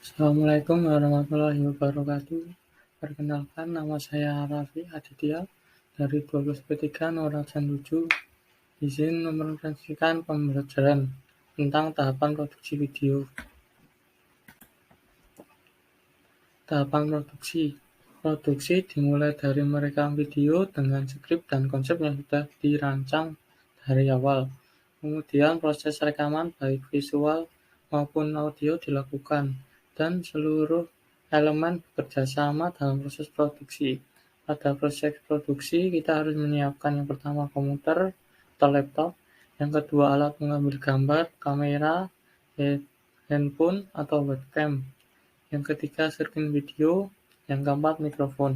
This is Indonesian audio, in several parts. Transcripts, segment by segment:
Assalamualaikum warahmatullahi wabarakatuh. Perkenalkan, nama saya Raffi Aditya dari 12B3 Norajan 7. Izin mereferensikan pembelajaran tentang tahapan produksi video. Tahapan produksi. Produksi dimulai dari merekam video dengan skrip dan konsep yang sudah dirancang dari awal. Kemudian proses rekaman baik visual maupun audio dilakukan, dan seluruh elemen bekerjasama dalam proses produksi. Pada proses produksi, kita harus menyiapkan yang pertama komputer atau laptop, yang kedua alat mengambil gambar, kamera, handphone atau webcam, yang ketiga screen video, yang keempat mikrofon.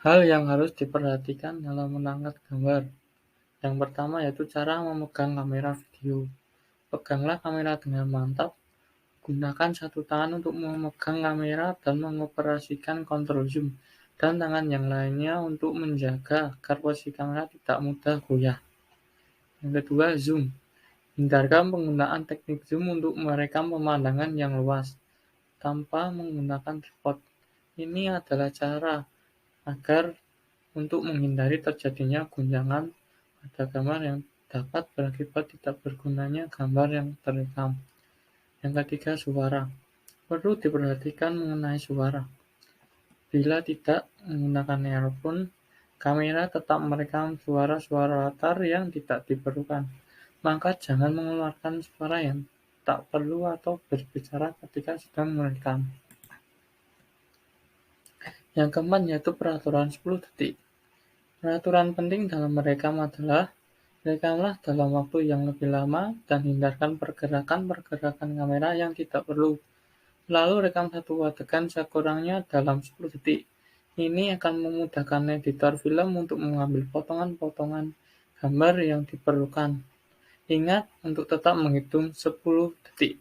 Hal yang harus diperhatikan dalam mengangkat gambar. Yang pertama yaitu cara memegang kamera video. Peganglah kamera dengan mantap. Gunakan satu tangan untuk memegang kamera dan mengoperasikan kontrol zoom, dan tangan yang lainnya untuk menjaga agar posisi kamera tidak mudah goyah. Yang kedua, zoom. Hindarkan penggunaan teknik zoom untuk merekam pemandangan yang luas tanpa menggunakan tripod. Ini adalah cara agar untuk menghindari terjadinya guncangan pada gambar yang dapat berakibat tidak bergunanya gambar yang terekam. Yang ketiga, suara. Perlu diperhatikan mengenai suara. Bila tidak menggunakan earphone, kamera tetap merekam suara-suara latar yang tidak diperlukan. Maka jangan mengeluarkan suara yang tak perlu atau berbicara ketika sedang merekam. Yang keempat yaitu peraturan 10 detik. Peraturan penting dalam merekam adalah rekamlah dalam waktu yang lebih lama dan hindarkan pergerakan-pergerakan kamera yang tidak perlu. Lalu rekam satu adegan sekurangnya dalam 10 detik. Ini akan memudahkan editor film untuk mengambil potongan-potongan gambar yang diperlukan. Ingat untuk tetap menghitung 10 detik.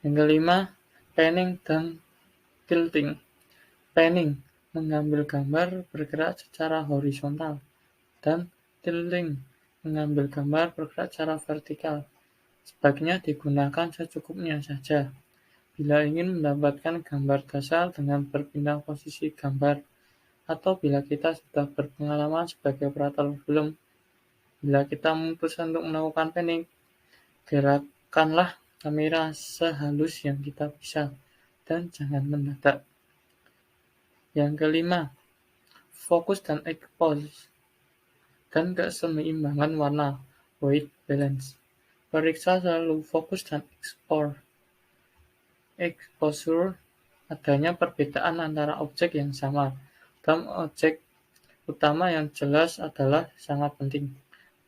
Yang kelima, panning dan tilting. Panning, mengambil gambar bergerak secara horizontal, dan tilting, mengambil gambar bergerak secara vertikal. Sebaiknya digunakan secukupnya saja bila ingin mendapatkan gambar dasar dengan berpindah posisi gambar, atau bila kita sudah berpengalaman sebagai operator film. Bila kita memutuskan untuk melakukan panning, gerakkanlah kamera sehalus yang kita bisa dan jangan mendadak. Yang kelima, fokus dan expose dan keseimbangan warna, white balance. Periksa selalu fokus dan exposure, adanya perbedaan antara objek yang sama dan objek utama yang jelas adalah sangat penting.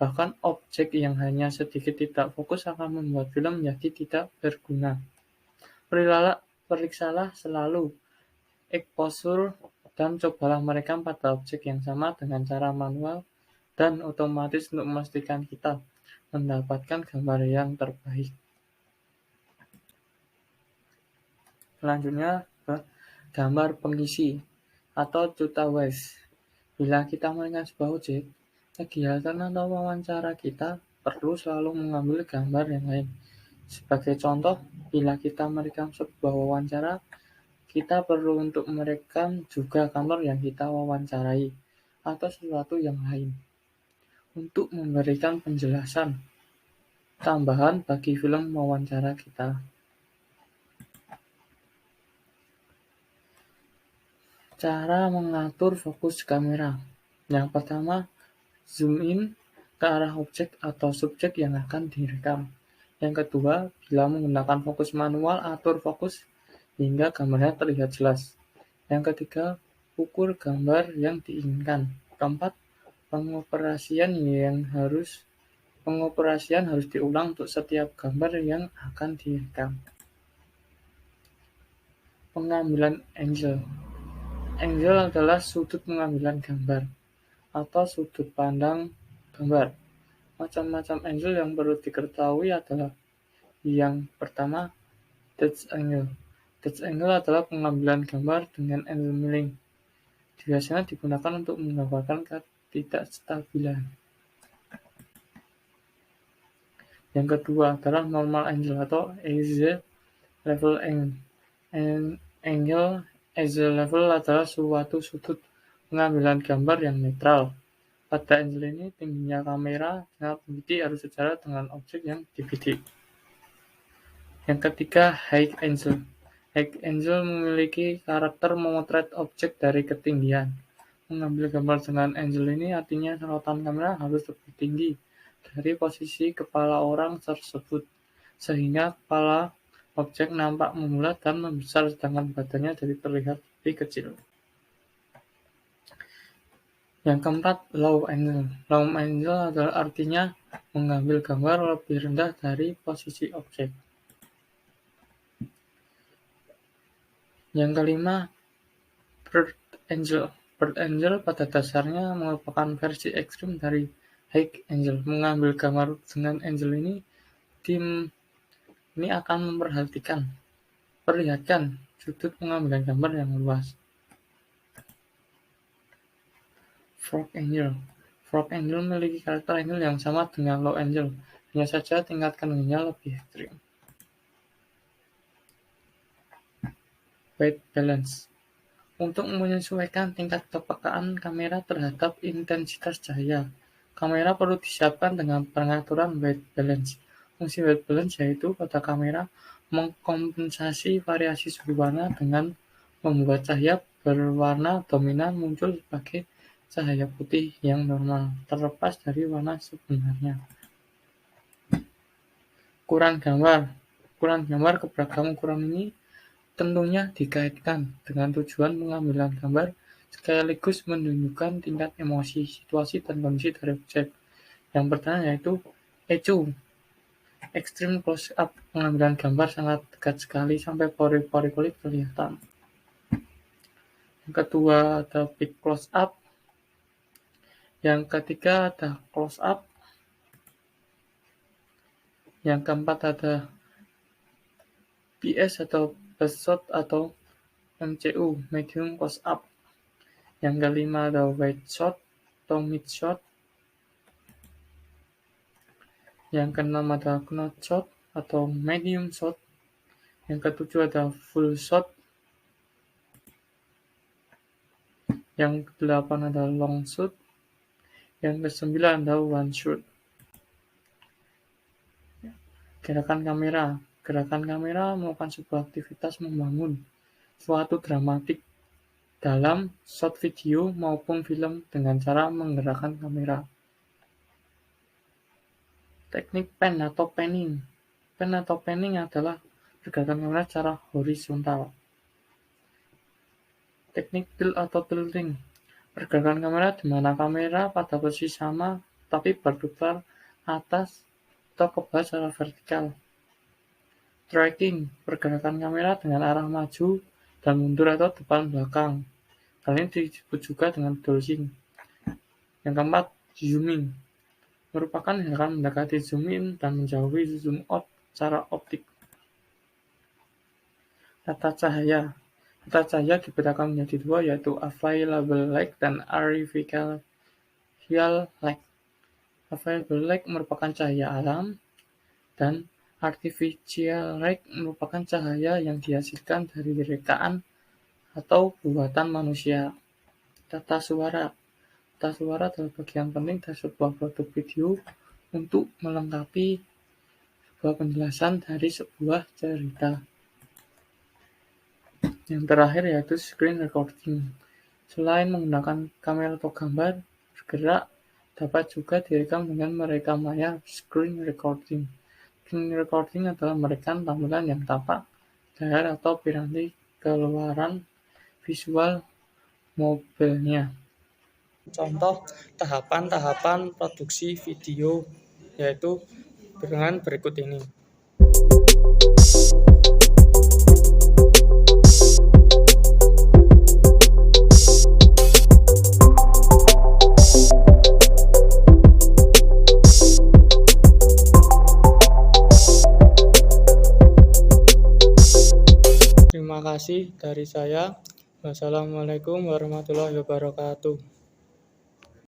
Bahkan objek yang hanya sedikit tidak fokus akan membuat film menjadi tidak berguna. Periksalah selalu exposure dan cobalah merekam pada objek yang sama dengan cara manual dan otomatis untuk memastikan kita mendapatkan gambar yang terbaik. Selanjutnya, gambar pengisi atau cutaways. Bila kita merekam sebuah objek, kegiatan atau wawancara kita perlu selalu mengambil gambar yang lain. Sebagai contoh, bila kita merekam sebuah wawancara, kita perlu untuk merekam juga kantor yang kita wawancarai atau sesuatu yang lain untuk memberikan penjelasan tambahan bagi film wawancara kita. Cara mengatur fokus kamera. Yang pertama, zoom in ke arah objek atau subjek yang akan direkam. Yang kedua, bila menggunakan fokus manual, atur fokus hingga gambarnya terlihat jelas. Yang ketiga, ukur gambar yang diinginkan. Keempat, pengoperasian harus diulang untuk setiap gambar yang akan direkam. Pengambilan angle. Angle adalah sudut pengambilan gambar atau sudut pandang gambar. Macam-macam angle yang perlu diketahui adalah yang pertama, Dutch angle. Dutch angle adalah pengambilan gambar dengan angle milling. Biasanya digunakan untuk menggambarkan ketidakstabilan. Yang kedua adalah normal angle atau axle level angle. Axle level adalah suatu sudut pengambilan gambar yang netral. Pada angle ini, tingginya kamera sangat menjadi harus sejajar dengan objek yang dibidik. Yang ketiga, high angle. High angle memiliki karakter memotret objek dari ketinggian. Mengambil gambar dengan angle ini artinya sorotan kamera harus lebih tinggi dari posisi kepala orang tersebut, sehingga kepala objek nampak membulat dan membesar sedangkan badannya jadi terlihat lebih kecil. Yang keempat, low angle. Low angle adalah artinya mengambil gambar lebih rendah dari posisi objek. Yang kelima, bird angle. Bird angle pada dasarnya merupakan versi ekstrim dari high angle. Mengambil gambar dengan angle ini akan memperlihatkan sudut pengambilan gambar yang luas. Frog angle. Frog angle memiliki karakter angle yang sama dengan low angle, hanya saja tingkat keningnya lebih ekstrim. White balance. Untuk menyesuaikan tingkat kepekaan kamera terhadap intensitas cahaya, kamera perlu disiapkan dengan pengaturan white balance. Fungsi white balance yaitu pada kamera mengkompensasi variasi suhu warna dengan membuat cahaya berwarna dominan muncul sebagai cahaya putih yang normal, terlepas dari warna sebenarnya. Ukuran gambar keberagaman ukuran ini tentunya dikaitkan dengan tujuan pengambilan gambar sekaligus menunjukkan tingkat emosi, situasi, dan kondisi dari objek. Yang pertama yaitu ECU, extreme close up, pengambilan gambar sangat dekat sekali sampai pori-pori kulit kelihatan. Yang kedua ada big close up. Yang ketiga ada close up. Yang keempat ada BS atau best shot atau MCU, medium close up. Yang kelima ada wide shot atau mid shot. Yang keenam ada knot shot atau medium shot. Yang ketujuh ada full shot. Yang kedelapan ada long shot. Yang kesembilan ada one shot. Gerakan kamera. Gerakan kamera merupakan sebuah aktivitas membangun suatu dramatik dalam shot video maupun film dengan cara menggerakkan kamera. Teknik pan atau panning. Pan atau panning adalah pergerakan kamera secara horizontal. Teknik tilt atau tilting. Pergerakan kamera di mana kamera pada posisi sama tapi berputar atas atau ke bawah secara vertikal. Tracking, pergerakan kamera dengan arah maju dan mundur atau depan belakang. Hal ini disebut juga dengan dodging. Yang keempat, zooming. Merupakan gerakan mendekati zoom in dan menjauhi zoom out secara optik. Tata cahaya. Tata cahaya dibedakan menjadi dua, yaitu available light dan artificial light. Available light merupakan cahaya alam dan artificial light merupakan cahaya yang dihasilkan dari rekaan atau buatan manusia. Tata suara. Tata suara adalah bagian penting dari sebuah produk video untuk melengkapi sebuah penjelasan dari sebuah cerita. Yang terakhir yaitu screen recording. Selain menggunakan kamera atau gambar bergerak, dapat juga direkam dengan merekam layar screen recording. Screen recording adalah merekam tampilan yang tampak, layar atau piranti keluaran visual mobilnya. Contoh tahapan-tahapan produksi video yaitu dengan berikut ini. Terima kasih dari saya. Wassalamualaikum warahmatullahi wabarakatuh.